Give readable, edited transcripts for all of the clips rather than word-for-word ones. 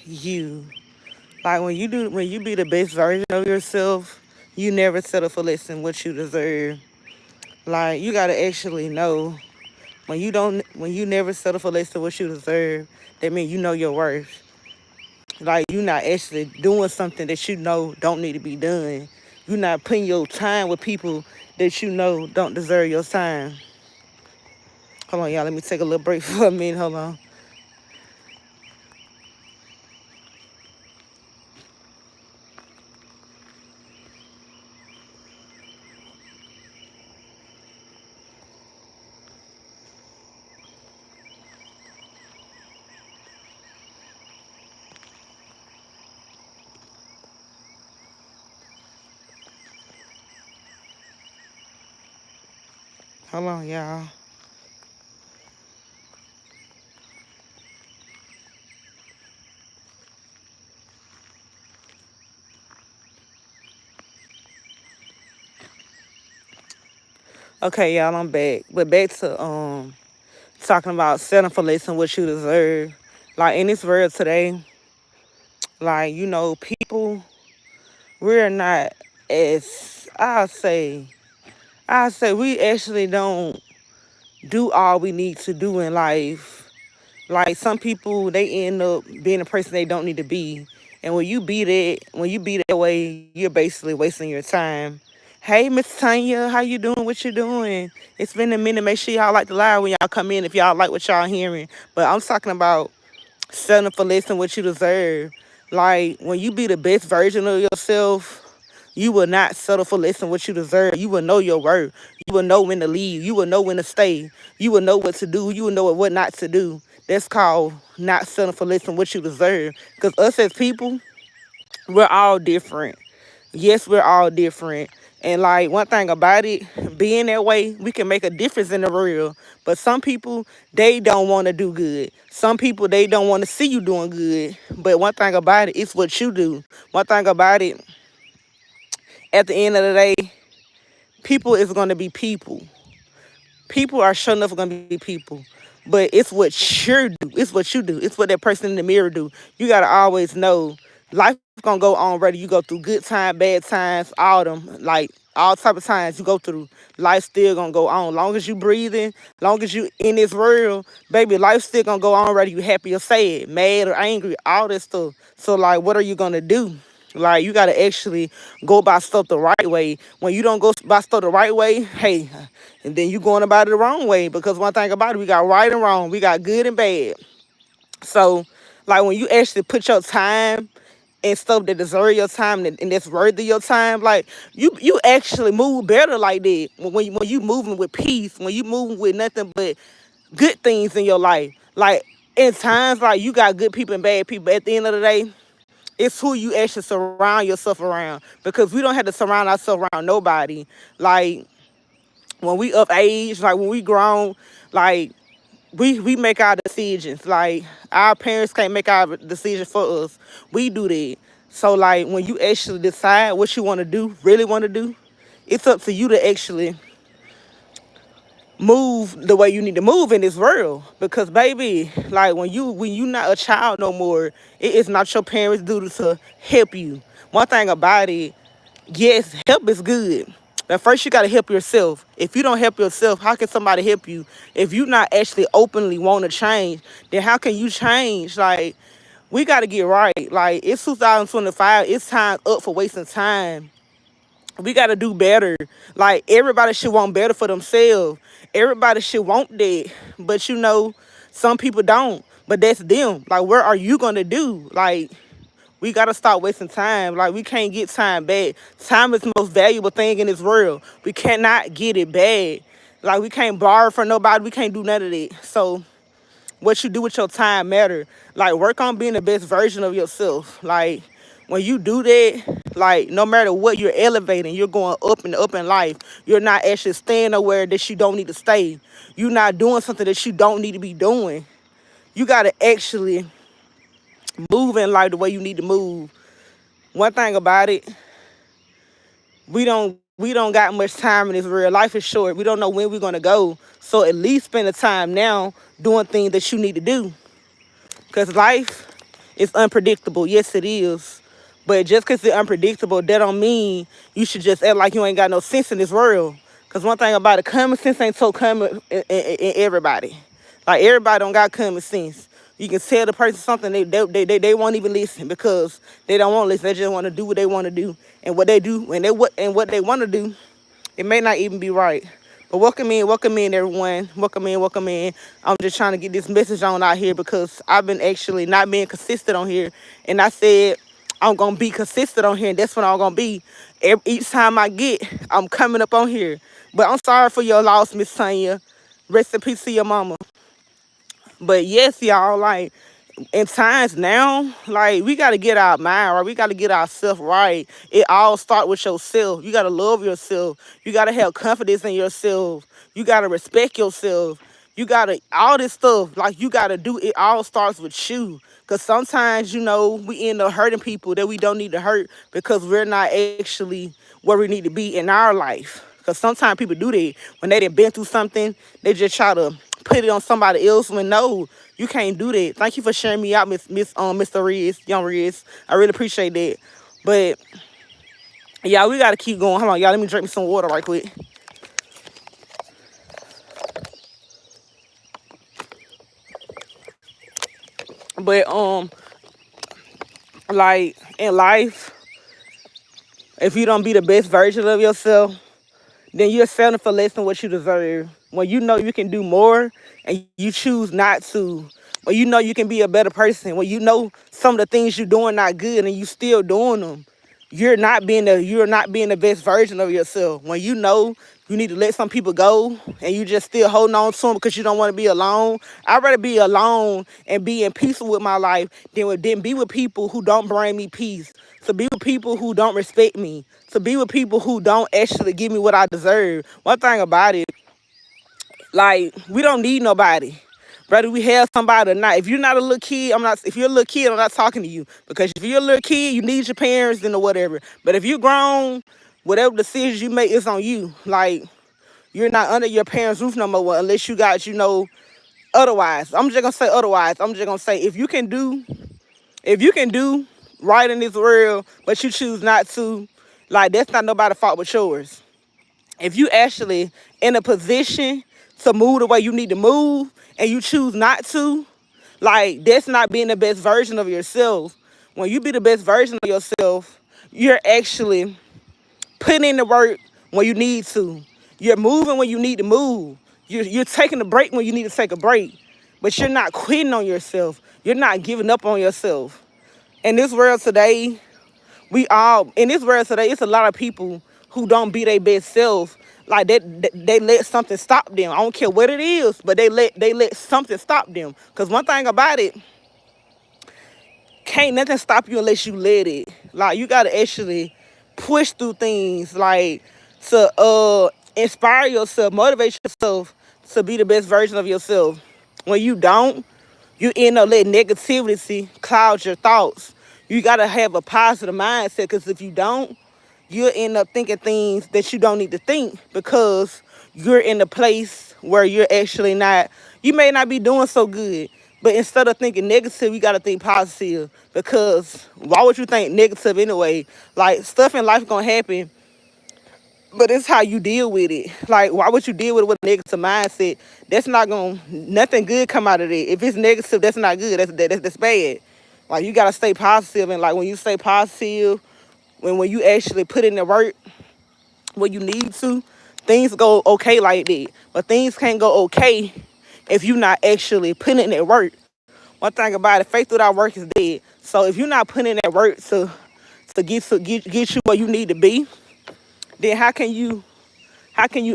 you. Like when you be the best version of yourself, you never settle for less than what you deserve. Like you gotta actually know when you never settle for less than what you deserve, that means you know your worth. Like you not actually doing something that you know don't need to be done. You not putting your time with people that you know don't deserve your time. Hold on, y'all. Let me take a little break for a minute. Hold on. Hold on, y'all. Okay, y'all, I'm back. But back to talking about settling for less than what you deserve. Like in this world today, like people, we're not as I say we actually don't do all we need to do in life. Like some people, they end up being a person they don't need to be, and when you be that way, you're basically wasting your time. Hey, Miss Tanya, how you doing? What you doing? It's been a minute. Make sure y'all like the live when y'all come in if y'all like what y'all hearing. But I'm talking about settling for less than what you deserve. Like when you be the best version of yourself, you will not settle for less than what you deserve. You will know your worth. You will know when to leave. You will know when to stay. You will know what to do. You will know what not to do. That's called not settling for less than what you deserve. Because us as people, we're all different. Yes, we're all different. And like one thing about it, being that way, we can make a difference in the real. But some people, they don't want to do good. Some people, they don't want to see you doing good. But one thing about it, it's what you do. One thing about it, at the end of the day, people is going to be people. People are sure enough going to be people. But it's what you do. It's what you do. It's what that person in the mirror do. You got to always know life going to go on, whether you go through good times, bad times, all them. Like all type of times you go through, life still going to go on. Long as you breathing, long as you in this world, baby, life still going to go on, whether you happy or sad, mad or angry, all this stuff. So like, what are you going to do? Like you gotta actually go about stuff the right way. When you don't go about stuff the right way, hey, and then you going about it the wrong way. Because one thing about it, we got right and wrong, we got good and bad. So, like when you actually put your time and stuff that deserve your time and that's worthy of your time, like you actually move better like that. When you moving with peace, when you moving with nothing but good things in your life. Like in times like you got good people and bad people. But at the end of the day, it's who you actually surround yourself around, because we don't have to surround ourselves around nobody. Like when we of age, like when we grown, like we make our decisions. Like our parents can't make our decision for us. We do that. So like when you actually decide what you want to do, really want to do, it's up to you to actually move the way you need to move in this world. Because baby, like when you not a child no more, it is not your parents' duty to help you. One thing about it, yes, help is good. But first you gotta help yourself. If you don't help yourself, how can somebody help you? If you not actually openly want to change, then how can you change? Like we gotta get right. Like it's 2025. It's time up for wasting time. We got to do better. Like everybody should want better for themselves. Everybody should want that. But some people don't. But that's them. Like what are you going to do? Like we got to stop wasting time. Like we can't get time back. Time is the most valuable thing in this world. We cannot get it back. Like we can't borrow from nobody. We can't do none of that. So what you do with your time matter. Like work on being the best version of yourself. Like when you do that, like no matter what, you're elevating, you're going up and up in life. You're not actually staying nowhere that you don't need to stay. You're not doing something that you don't need to be doing. You gotta actually move in life the way you need to move. One thing about it, we don't got much time in this real life is short. We don't know when we're gonna go. So at least spend the time now doing things that you need to do. Because life It's unpredictable. Yes, it is. But just because it's unpredictable, that don't mean you should just act like you ain't got no sense in this world. Because one thing about it, common sense ain't so common in everybody. Like, everybody don't got common sense. You can tell the person something, they won't even listen because they don't want to listen. They just want to do what they want to do. And what they do, and what they want to do, it may not even be right. But welcome in, everyone. Welcome in, welcome in. I'm just trying to get this message on out here because I've been actually not being consistent on here. And I said I'm going to be consistent on here, and that's what I'm going to be. Each time I'm coming up on here. But I'm sorry for your loss, Miss Tanya. Rest in peace to your mama. But yes, y'all, like, in times now, like, we gotta get our mind right. We gotta get ourselves right. It all start with yourself. You gotta love yourself. You gotta have confidence in yourself. You gotta respect yourself. You gotta all this stuff. Like, you gotta do it. All starts with you. Cause sometimes, we end up hurting people that we don't need to hurt because we're not actually where we need to be in our life. Because sometimes people do that. When they done been through something, they just try to put it on somebody else when no, you can't do that. Thank you for sharing me out, Mr. Riz, Young Riz. I really appreciate that. But yeah, we gotta keep going. Hold on, y'all. Let me drink me some water right quick. But like, in life, if you don't be the best version of yourself, then you're settling for less than what you deserve. When you know you can do more and you choose not to, when you know you can be a better person, when you know some of the things you're doing not good and you still doing them, you're not being the best version of yourself. When you know you need to let some people go and you just still holding on to them because you don't want to be alone. I'd rather be alone and be in peace with my life than be with people who don't bring me peace. To be with people who don't respect me. To be with people who don't actually give me what I deserve. One thing about it, like, we don't need nobody. Whether we have somebody or not. If you're not a little kid, if you're a little kid, I'm not talking to you. Because if you're a little kid, you need your parents then or whatever. But if you're grown, whatever decisions you make is on you. Like, you're not under your parents' roof no more unless you got, otherwise. I'm just gonna say otherwise. I'm just gonna say if you can do right in this world, but you choose not to, like, that's not nobody's fault but yours. If you actually in a position to move the way you need to move and you choose not to, like, that's not being the best version of yourself. When you be the best version of yourself, you're actually putting in the work when you need to. You're moving when you need to move. You're taking a break when you need to take a break. But you're not quitting on yourself. You're not giving up on yourself. In this world today, it's a lot of people who don't be their best self. Like, they let something stop them. I don't care what it is, but they let something stop them. Cause one thing about it, can't nothing stop you unless you let it. Like, you gotta actually push through things, like, to inspire yourself, motivate yourself to be the best version of yourself. When you don't, you end up letting negativity cloud your thoughts. You gotta have a positive mindset, because if you don't, you'll end up thinking things that you don't need to think because you're in a place where you're actually not, you may not be doing so good. But instead of thinking negative, you gotta think positive, because why would you think negative anyway? Like, stuff in life gonna happen, but it's how you deal with it. Like, why would you deal with it with a negative mindset? That's not gonna, nothing good come out of it. If it's negative, that's not good. That's bad. Like, you gotta stay positive, and like, when you stay positive, when you actually put in the work where you need to, things go okay like that. But things can't go okay if you're not actually putting in that work. One thing about it, faith without work is dead. So if you're not putting in that work to get you where you need to be, then how can you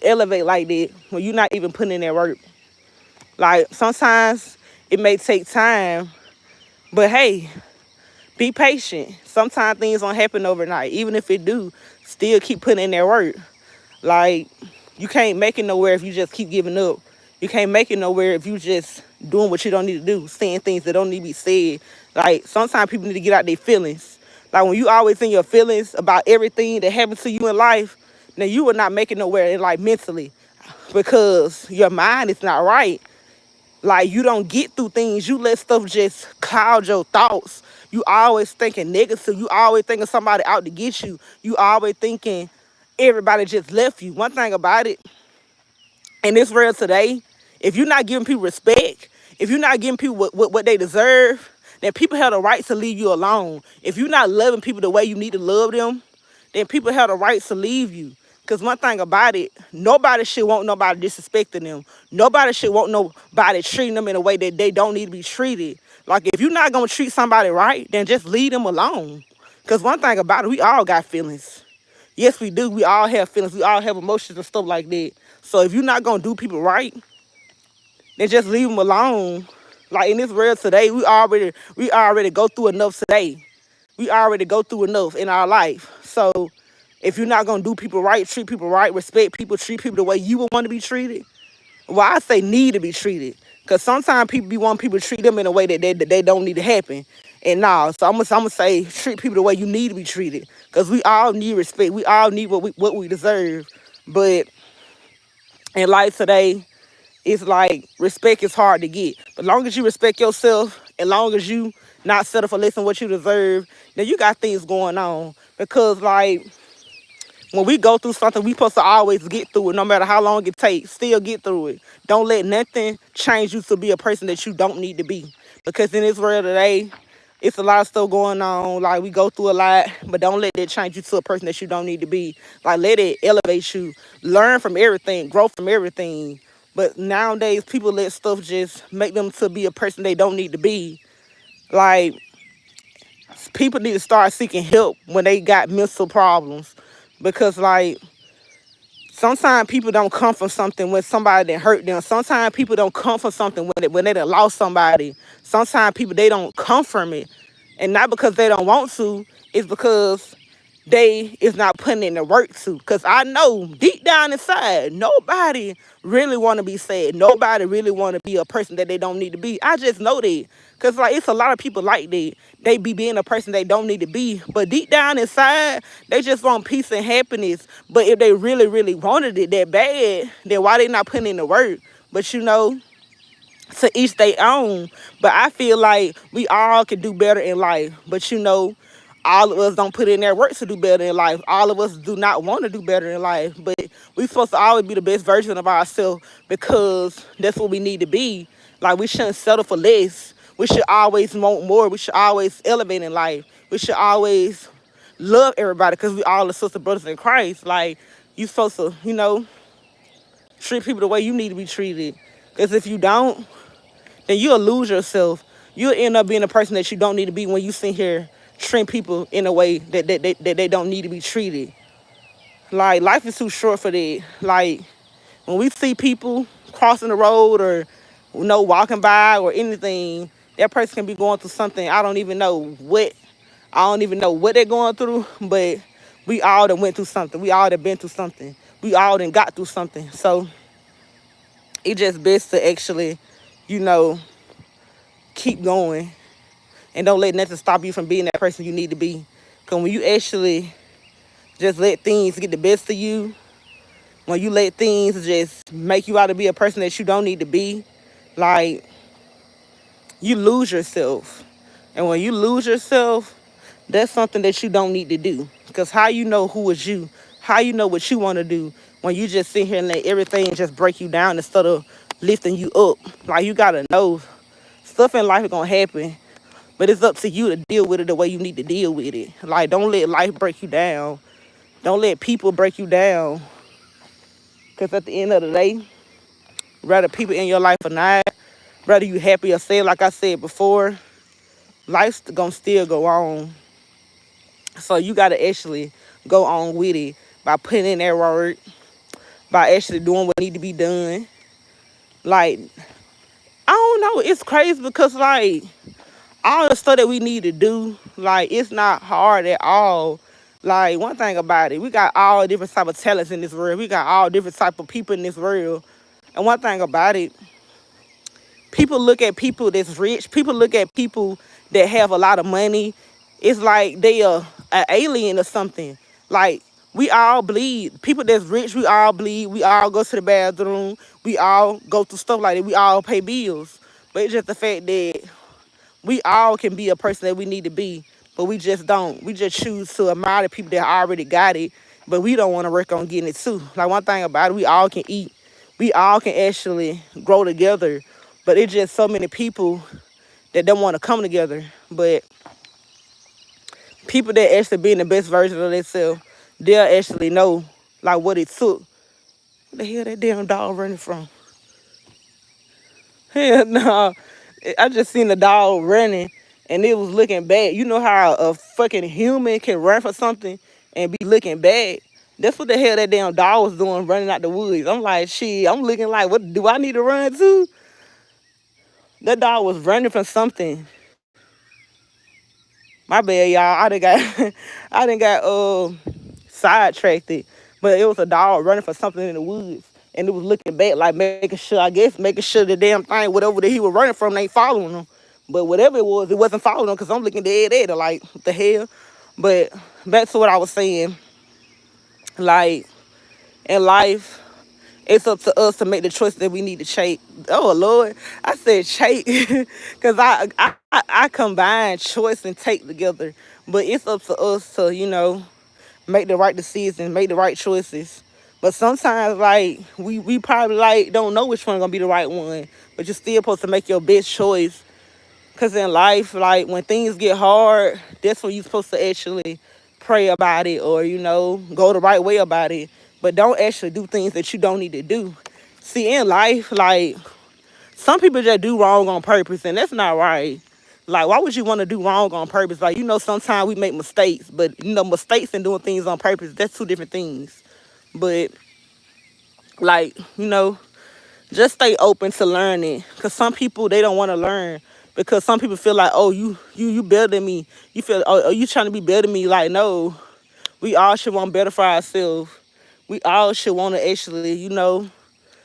elevate like that when you're not even putting in that work? Like, sometimes it may take time, but hey, be patient. Sometimes things don't happen overnight. Even if it do, still keep putting in that work. Like, you can't make it nowhere if you just keep giving up. You can't make it nowhere if you just doing what you don't need to do, saying things that don't need to be said. Like, sometimes people need to get out their feelings. Like, when you always in your feelings about everything that happened to you in life, then you will not make it nowhere in life mentally, because your mind is not right. Like, you don't get through things. You let stuff just cloud your thoughts. You always thinking negative. You always thinking somebody out to get you. You always thinking everybody just left you. One thing about it, in this world today, if you're not giving people respect, if you're not giving people what they deserve, then people have the right to leave you alone. If you're not loving people the way you need to love them, then people have the right to leave you. Because one thing about it, nobody should want nobody disrespecting them. Nobody should want nobody treating them in a way that they don't need to be treated. Like, if you're not going to treat somebody right, then just leave them alone. Because one thing about it, we all got feelings. Yes, we do. We all have feelings. We all have emotions and stuff like that. So if you're not going to do people right, then just leave them alone. Like, in this world today, we already go through enough today. We already go through enough in our life. So if you're not gonna do people right, treat people right, respect people, treat people the way you would want to be treated, well, I say need to be treated. Cause sometimes people be wanting people to treat them in a way that they don't need to happen. And nah, so I'm gonna say treat people the way you need to be treated. Cause we all need respect. We all need what we deserve. But in life today, it's like respect is hard to get. But long as you respect yourself, and long as you not settle for less than what you deserve, then you got things going on. Because like, when we go through something, we supposed to always get through it, no matter how long it takes. Still get through it. Don't let nothing change you to be a person that you don't need to be. Because in this world today, it's a lot of stuff going on. Like, we go through a lot, but don't let that change you to a person that you don't need to be. Like, let it elevate you. Learn from everything. Grow from everything. But nowadays, people let stuff just make them to be a person they don't need to be. Like, people need to start seeking help when they got mental problems. Because, like, sometimes people don't come from something when somebody that hurt them. Sometimes people don't come from something when they done lost somebody. Sometimes people, they don't come from it. And not because they don't want to, it's because they is not putting in the work to. Because I know deep down inside, nobody really want to be sad. Nobody really want to be a person that they don't need to be. I just know that. Because, like, it's a lot of people like that. They be being a person they don't need to be. But deep down inside, they just want peace and happiness. But if they really, really wanted it that bad, then why they not putting in the work? But, to each their own. But I feel like we all can do better in life. But all of us don't put in their work to do better in life. All of us do not want to do better in life. But we supposed to always be the best version of ourselves because that's what we need to be. Like, we shouldn't settle for less. We should always want more. We should always elevate in life. We should always love everybody because we all are sister brothers in Christ. Like, you supposed to, treat people the way you need to be treated. Because if you don't, then you'll lose yourself. You'll end up being a person that you don't need to be when you sit here treating people in a way that they don't need to be treated. Like, life is too short for that. Like, when we see people crossing the road or, walking by or anything, that person can be going through something. I don't even know what they're going through, but we all done went through something. We all done been through something. We all done got through something. So it's just best to actually, you know, keep going and don't let nothing stop you from being that person you need to be. Because when you actually just let things get the best of you, when you let things just make you out to be a person that you don't need to be, like, you lose yourself. And when you lose yourself, that's something that you don't need to do. Because how you know who is you? How you know what you want to do when you just sit here and let everything just break you down instead of lifting you up? Like, you got to know stuff in life is going to happen, but it's up to you to deal with it the way you need to deal with it. Like, don't let life break you down. Don't let people break you down. Because at the end of the day, whether people in your life or not, whether you happy or sad, like I said before, life's going to still go on. So you got to actually go on with it by putting in that work, by actually doing what need to be done. Like, I don't know. It's crazy because, like, all the stuff that we need to do, like, it's not hard at all. Like, one thing about it, we got all different type of talents in this world. We got all different type of people in this world. And one thing about it, people look at people that's rich. People look at people that have a lot of money. It's like they are an alien or something. Like, We all bleed. People that's rich, we all bleed. We all go to the bathroom. We all go through stuff like that. We all pay bills. But it's just the fact that we all can be a person that we need to be, but we just don't. We just choose to admire the people that already got it, but we don't want to work on getting it too. Like one thing about it, we all can eat. We all can actually grow together, but it's just so many people that don't want to come together. But people that actually being the best version of themselves, they'll actually know like what it took. What the hell that damn dog running from? Hell no. I just seen the dog running and it was looking bad. You know how a fucking human can run for something and be looking bad? That's what the hell that damn dog was doing running out the woods. I'm like, shit, I'm looking like, what do I need to run too? That dog was running from something. My bad, y'all. I done got I done got sidetracked it. But it was a dog running for something in the woods. And it was looking back, like making sure, I guess, making sure the damn thing, whatever that he was running from, ain't following him. But whatever it wasn't following him because I'm looking dead at it, like, what the hell? But back to what I was saying, like, in life, it's up to us to make the choice that we need to take. Oh, Lord. I said take because I combine choice and take together. But it's up to us to, make the right decisions, make the right choices. But sometimes, like, we probably, like, don't know which one gonna be the right one. But you're still supposed to make your best choice. Because in life, like, when things get hard, that's when you're supposed to actually pray about it or, go the right way about it. But don't actually do things that you don't need to do. See, in life, like, some people just do wrong on purpose, and that's not right. Like, why would you want to do wrong on purpose? Like, sometimes we make mistakes, but, mistakes and doing things on purpose, that's two different things. But, like, just stay open to learning. Because some people, they don't want to learn. Because some people feel like, oh, you better than me. You feel, oh, you trying to be better than me. Like, no, we all should want better for ourselves. We all should want to actually,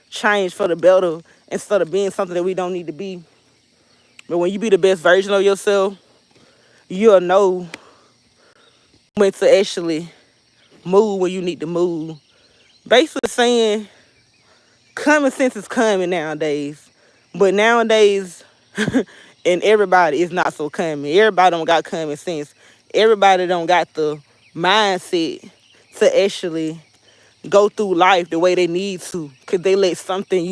change for the better instead of being something that we don't need to be. But when you be the best version of yourself, you'll know when to actually move when you need to move. Basically saying common sense is common nowadays. But nowadays, and everybody is not so common. Everybody don't got common sense. Everybody don't got the mindset to actually go through life the way they need to. Because they let something,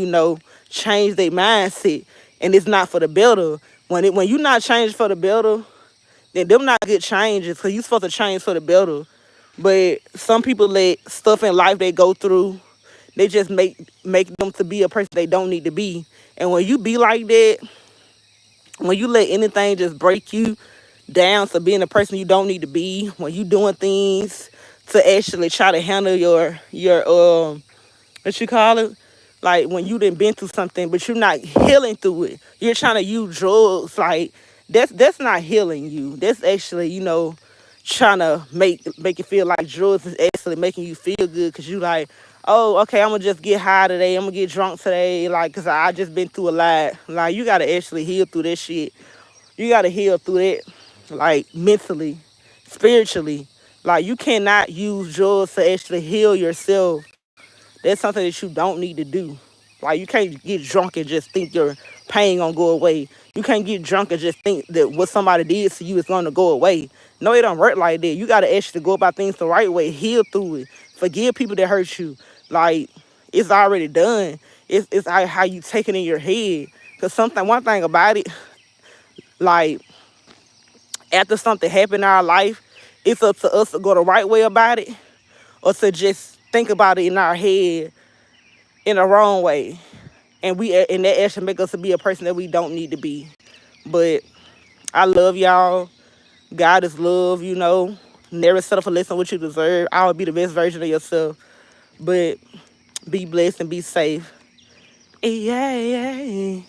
change their mindset. And it's not for the better. When you not changing for the better, then them not good changes. Because you supposed to change for the better. But some people let stuff in life they go through, they just make them to be a person they don't need to be. And when you be like that, when you let anything just break you down to being a person you don't need to be, when you doing things to actually try to handle your what you call it, like when you done been through something but you're not healing through it, you're trying to use drugs, like that's not healing you. That's actually, trying to make it feel like drugs is actually making you feel good because you like, oh, okay, I'm gonna just get high today, I'm gonna get drunk today, like, because I just been through a lot. Like, you gotta actually heal through this shit. You gotta heal through it, like, mentally, spiritually. Like, you cannot use drugs to actually heal yourself. That's something that you don't need to do. Like, you can't get drunk and just think your pain gonna go away. You can't get drunk and just think that what somebody did to you is gonna go away. No, it don't work like that. You gotta actually go about things the right way, heal through it, forgive people that hurt you. Like, it's already done. It's how you take it in your head. Cause one thing about it, like, after something happened in our life, it's up to us to go the right way about it, or to just think about it in our head in the wrong way. And that actually make us to be a person that we don't need to be. But I love y'all. God is love, Never settle for less than what you deserve. I will be the best version of yourself. But be blessed and be safe. Yeah, yeah.